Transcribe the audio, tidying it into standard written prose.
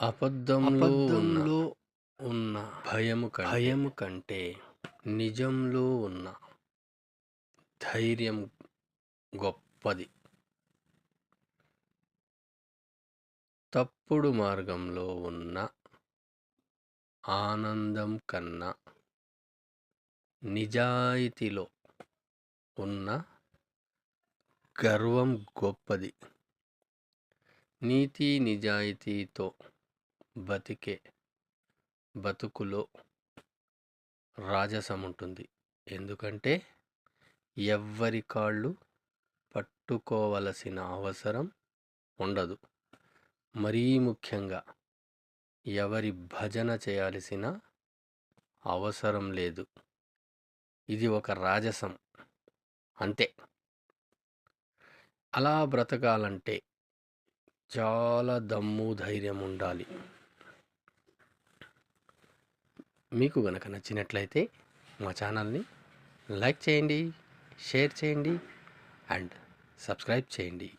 అబద్ధంలో అబద్ధంలో ఉన్న భయము కంటే నిజంలో ఉన్న ధైర్యం గొప్పది. తప్పుడు మార్గంలో ఉన్న ఆనందం కన్నా నిజాయితీలో ఉన్న గర్వం గొప్పది. నీతి నిజాయితీతో బతికే బతుకులో రాజసం ఉంటుంది. ఎందుకంటే ఎవ్వరి కాళ్ళు పట్టుకోవలసిన అవసరం ఉండదు. మరీ ముఖ్యంగా ఎవరి భజన చేయాల్సిన అవసరం లేదు. ఇది ఒక రాజసం అంతే. అలా బ్రతకాలంటే చాలా దమ్ము ధైర్యం ఉండాలి. మీకు గనక నచ్చినట్లయితే మా ఛానల్ని లైక్ చేయండి, షేర్ చేయండి అండ్ సబ్స్క్రైబ్ చేయండి.